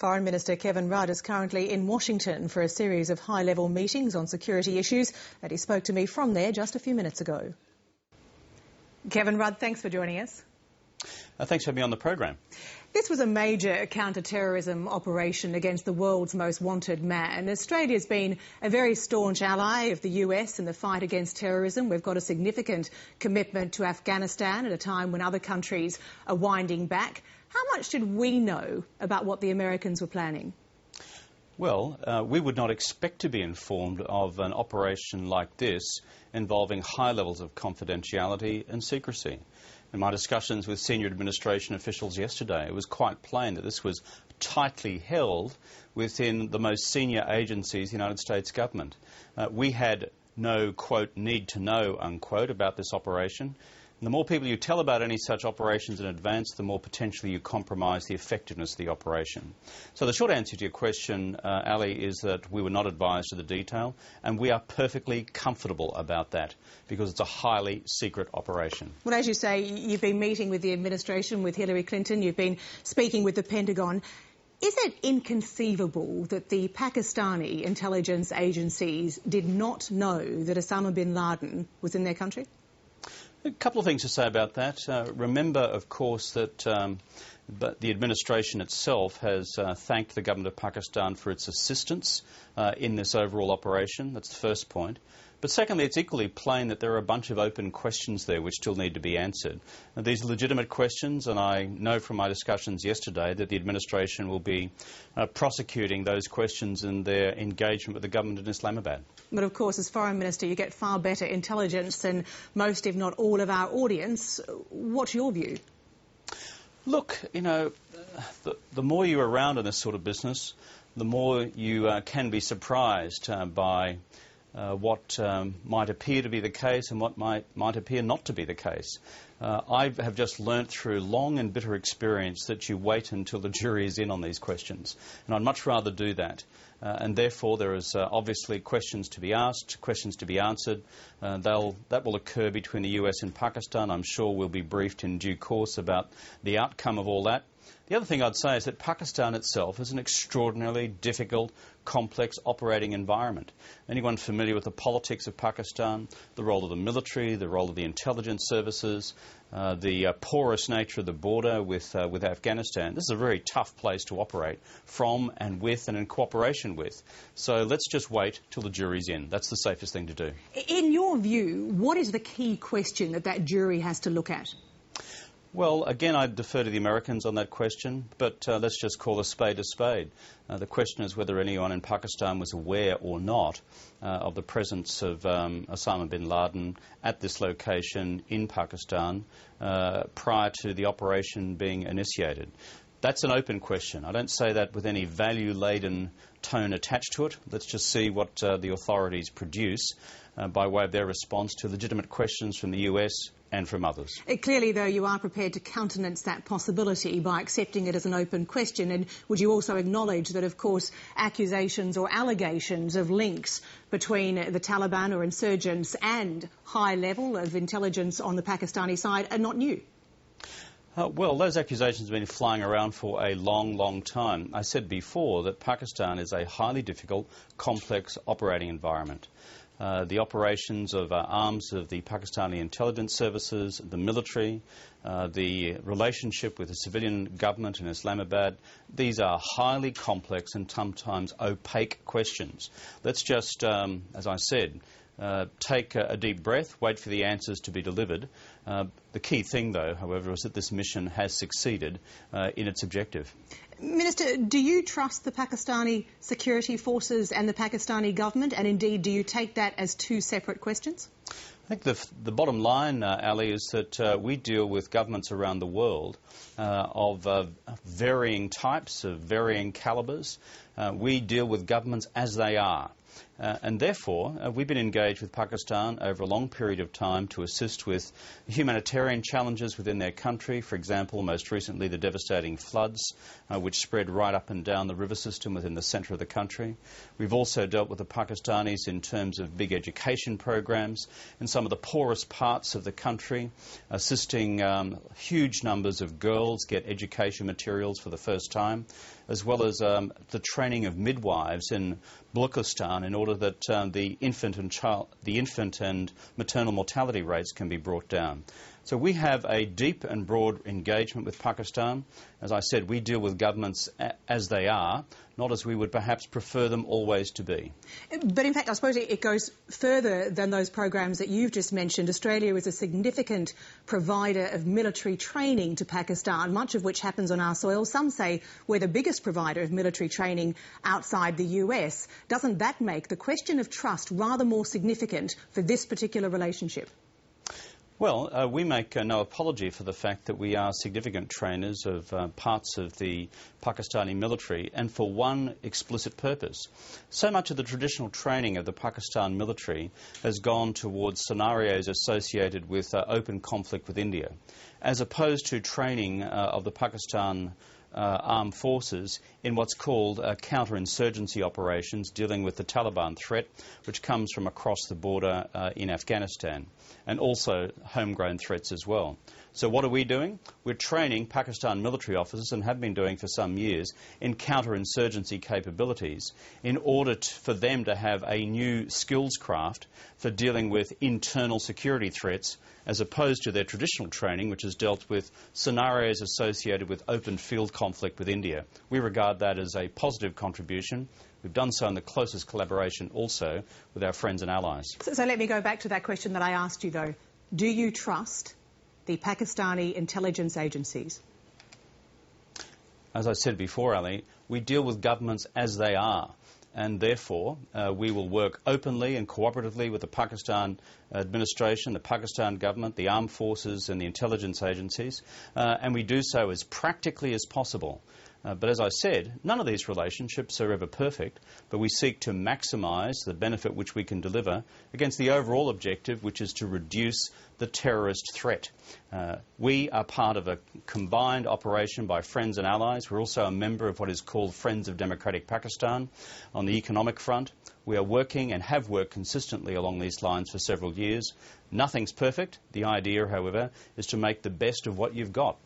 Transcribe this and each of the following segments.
Foreign Minister Kevin Rudd is currently in Washington for a series of high-level meetings on security issues, and he spoke to me from there just a few minutes ago. Kevin Rudd, thanks for joining us. Thanks for having me on the program. This was a major counter-terrorism operation against the world's most wanted man. Australia's been a very staunch ally of the US in the fight against terrorism. We've got a significant commitment to Afghanistan at a time when other countries are winding back. How much did we know about what the Americans were planning? Well, we would not expect to be informed of an operation like this involving high levels of confidentiality and secrecy. In my discussions with senior administration officials yesterday, it was quite plain that this was tightly held within the most senior agencies of the United States government. We had no, quote, need to know, unquote, about this operation. And the more people you tell about any such operations in advance, the more potentially you compromise the effectiveness of the operation. So the short answer to your question, Ali, is that we were not advised of the detail, and we are perfectly comfortable about that because it's a highly secret operation. Well, as you say, you've been meeting with the administration, with Hillary Clinton, you've been speaking with the Pentagon. Is it inconceivable that the Pakistani intelligence agencies did not know that Osama bin Laden was in their country? A couple of things to say about that. Remember, of course, that the administration itself has thanked the government of Pakistan for its assistance in this overall operation. That's the first point. But secondly, it's equally plain that there are a bunch of open questions there which still need to be answered. Now, these are legitimate questions, and I know from my discussions yesterday that the administration will be prosecuting those questions in their engagement with the government in Islamabad. But of course, as Foreign Minister, you get far better intelligence than most, if not all, of our audience. What's your view? Look, you know, the more you're around in this sort of business, the more you can be surprised by what might appear to be the case and what might appear not to be the case. I have just learnt through long and bitter experience that you wait until the jury is in on these questions, and I'd much rather do that. And therefore there is obviously questions to be asked, questions to be answered. That will occur between the US and Pakistan. I'm sure we'll be briefed in due course about the outcome of all that. The other thing I'd say is that Pakistan itself is an extraordinarily difficult, complex operating environment. Anyone familiar with the politics of Pakistan, the role of the military, the role of the intelligence services, the porous nature of the border with Afghanistan, this is a very tough place to operate from and with and in cooperation with. So let's just wait till the jury's in. That's the safest thing to do. In your view, what is the key question that jury has to look at? Well, again, I'd defer to the Americans on that question, but let's just call a spade a spade. The question is whether anyone in Pakistan was aware or not of the presence of Osama bin Laden at this location in Pakistan prior to the operation being initiated. That's an open question. I don't say that with any value-laden tone attached to it. Let's just see what the authorities produce by way of their response to legitimate questions from the US and from others. Clearly, though, you are prepared to countenance that possibility by accepting it as an open question. And would you also acknowledge that, of course, accusations or allegations of links between the Taliban or insurgents and high level of intelligence on the Pakistani side are not new? Well, those accusations have been flying around for a long, long time. I said before that Pakistan is a highly difficult, complex operating environment. The operations of arms of the Pakistani intelligence services, the military, the relationship with the civilian government in Islamabad, these are highly complex and sometimes opaque questions. Let's just, as I said, take a deep breath, wait for the answers to be delivered. The key thing, though, however, is that this mission has succeeded in its objective. Minister, do you trust the Pakistani security forces and the Pakistani government, and indeed do you take that as two separate questions? I think the bottom line, Ali, is that we deal with governments around the world of varying types, of varying calibres. We deal with governments as they are. And therefore, we've been engaged with Pakistan over a long period of time to assist with humanitarian challenges within their country. For example, most recently the devastating floods which spread right up and down the river system within the centre of the country. We've also dealt with the Pakistanis in terms of big education programs, in some some of the poorest parts of the country, assisting huge numbers of girls get education materials for the first time, as well as the training of midwives in Baluchistan in order that the infant and maternal mortality rates can be brought down. So we have a deep and broad engagement with Pakistan. As I said, we deal with governments as they are, not as we would perhaps prefer them always to be. But in fact, I suppose it goes further than those programs that you've just mentioned. Australia is a significant provider of military training to Pakistan, much of which happens on our soil. Some say we're the biggest provider of military training outside the US. Doesn't that make the question of trust rather more significant for this particular relationship? Well, we make no apology for the fact that we are significant trainers of parts of the Pakistani military, and for one explicit purpose. So much of the traditional training of the Pakistan military has gone towards scenarios associated with open conflict with India, as opposed to training of the Pakistan armed forces in what's called counterinsurgency operations dealing with the Taliban threat, which comes from across the border in Afghanistan, and also homegrown threats as well. So what are we doing? We're training Pakistan military officers, and have been doing for some years, in counterinsurgency capabilities in order for them to have a new skills craft for dealing with internal security threats, as opposed to their traditional training, which has dealt with scenarios associated with open field conflict with India. We regard that as a positive contribution. We've done so in the closest collaboration also with our friends and allies. So let me go back to that question that I asked you, though. Do you trust the Pakistani intelligence agencies? As I said before, Ali, we deal with governments as they are, and therefore we will work openly and cooperatively with the Pakistan administration, the Pakistan government, the armed forces and the intelligence agencies, and we do so as practically as possible. But as I said, none of these relationships are ever perfect, but we seek to maximise the benefit which we can deliver against the overall objective, which is to reduce the terrorist threat. We are part of a combined operation by friends and allies. We're also a member of what is called Friends of Democratic Pakistan. On the economic front, we are working and have worked consistently along these lines for several years. Nothing's perfect. The idea, however, is to make the best of what you've got.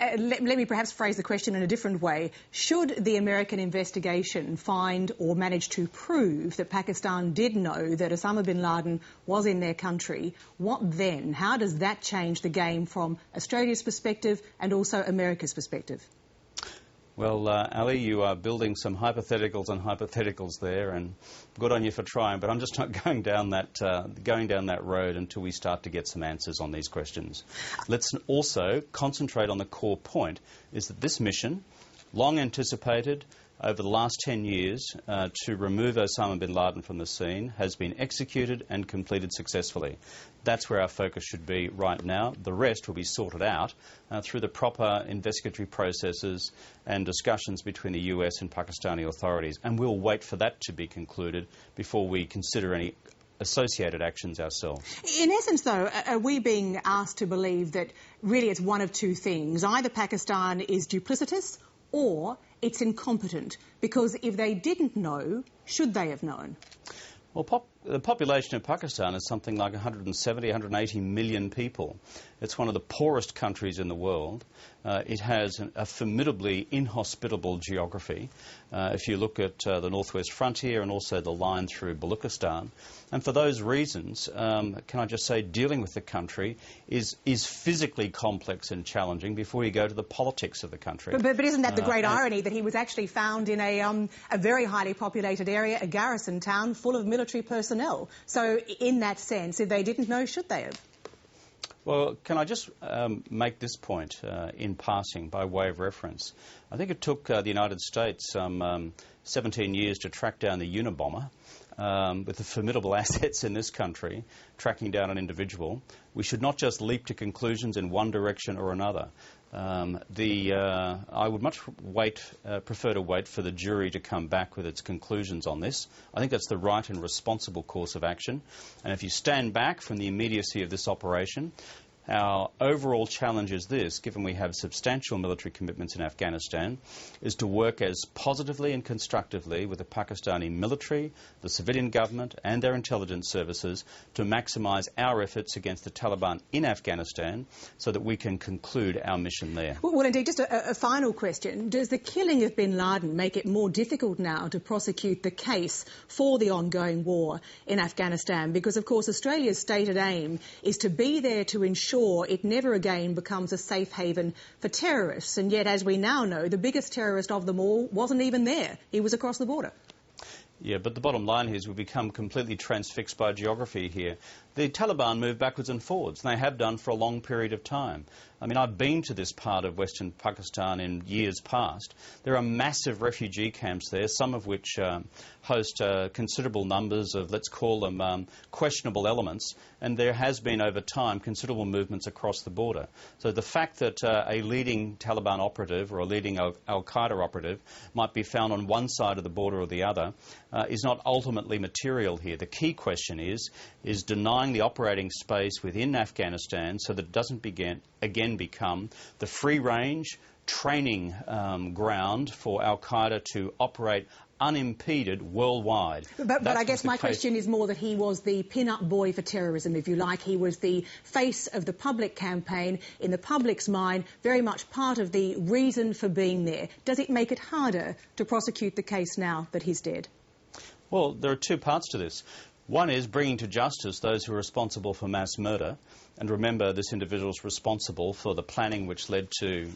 Let me perhaps phrase the question in a different way. Should the American investigation find or manage to prove that Pakistan did know that Osama bin Laden was in their country, what then? How does that change the game from Australia's perspective and also America's perspective? Well, Ali, you are building some hypotheticals and hypotheticals there, and good on you for trying, but I'm just not going down that road until we start to get some answers on these questions. Let's also concentrate on the core point, is that this mission, long anticipated over the last 10 years to remove Osama bin Laden from the scene, has been executed and completed successfully. That's where our focus should be right now. The rest will be sorted out through the proper investigatory processes and discussions between the US and Pakistani authorities. And we'll wait for that to be concluded before we consider any associated actions ourselves. In essence, though, are we being asked to believe that really it's one of two things? Either Pakistan is duplicitous or it's incompetent, because if they didn't know, should they have known? Well, the population of Pakistan is something like 170, 180 million people. It's one of the poorest countries in the world. It has a formidably inhospitable geography. If you look at the northwest frontier and also the line through Baluchistan. And for those reasons, can I just say, dealing with the country is physically complex and challenging before you go to the politics of the country. But isn't that the great irony, that he was actually found in a very highly populated area, a garrison town full of military personnel? So in that sense, if they didn't know, should they have? Well, can I just make this point in passing by way of reference? I think it took the United States 17 years to track down the Unabomber. With the formidable assets in this country, tracking down an individual. We should not just leap to conclusions in one direction or another. I would much prefer to wait for the jury to come back with its conclusions on this. I think that's the right and responsible course of action. And if you stand back from the immediacy of this operation, Our overall challenge is this, given we have substantial military commitments in Afghanistan, is to work as positively and constructively with the Pakistani military, the civilian government and their intelligence services to maximise our efforts against the Taliban in Afghanistan so that we can conclude our mission there. Well, indeed, just a final question. Does the killing of bin Laden make it more difficult now to prosecute the case for the ongoing war in Afghanistan? Because, of course, Australia's stated aim is to be there to ensure it never again becomes a safe haven for terrorists. And yet, as we now know, the biggest terrorist of them all wasn't even there. He was across the border. Yeah, but the bottom line here is we've become completely transfixed by geography here. The Taliban move backwards and forwards, and they have done for a long period of time. I mean, I've been to this part of Western Pakistan in years past. There are massive refugee camps there, some of which host considerable numbers of, let's call them, questionable elements, and there has been over time considerable movements across the border. So the fact that a leading Taliban operative or a leading Al-Qaeda operative might be found on one side of the border or the other is not ultimately material here. The key question is denying the operating space within Afghanistan so that it doesn't again become the free-range training ground for Al-Qaeda to operate unimpeded worldwide. But I guess my question is more that he was the pin-up boy for terrorism, if you like. He was the face of the public campaign, in the public's mind, very much part of the reason for being there. Does it make it harder to prosecute the case now that he's dead? Well, there are two parts to this. One is bringing to justice those who are responsible for mass murder. And remember, this individual is responsible for the planning which led to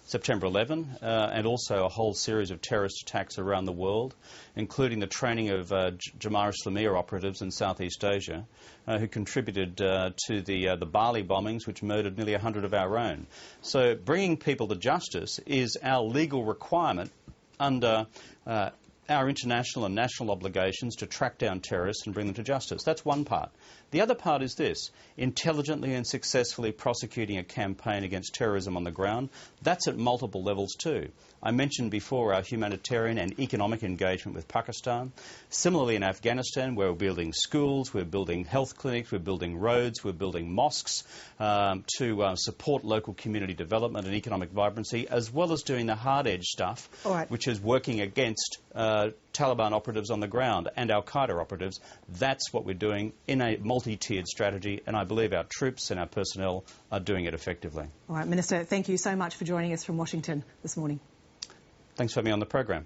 September 11 and also a whole series of terrorist attacks around the world, including the training of Jamar Islamiyah operatives in Southeast Asia who contributed to the Bali bombings, which murdered nearly 100 of our own. So bringing people to justice is our legal requirement under our international and national obligations to track down terrorists and bring them to justice. That's one part. The other part is this, intelligently and successfully prosecuting a campaign against terrorism on the ground. That's at multiple levels too. I mentioned before our humanitarian and economic engagement with Pakistan. Similarly in Afghanistan, where we're building schools, we're building health clinics, we're building roads, we're building mosques to support local community development and economic vibrancy, as well as doing the hard-edge stuff, which is working against Taliban operatives on the ground and Al-Qaeda operatives. That's what we're doing in a multi-tiered strategy, and I believe our troops and our personnel are doing it effectively. All right, Minister, thank you so much for joining us from Washington this morning. Thanks for having me on the program.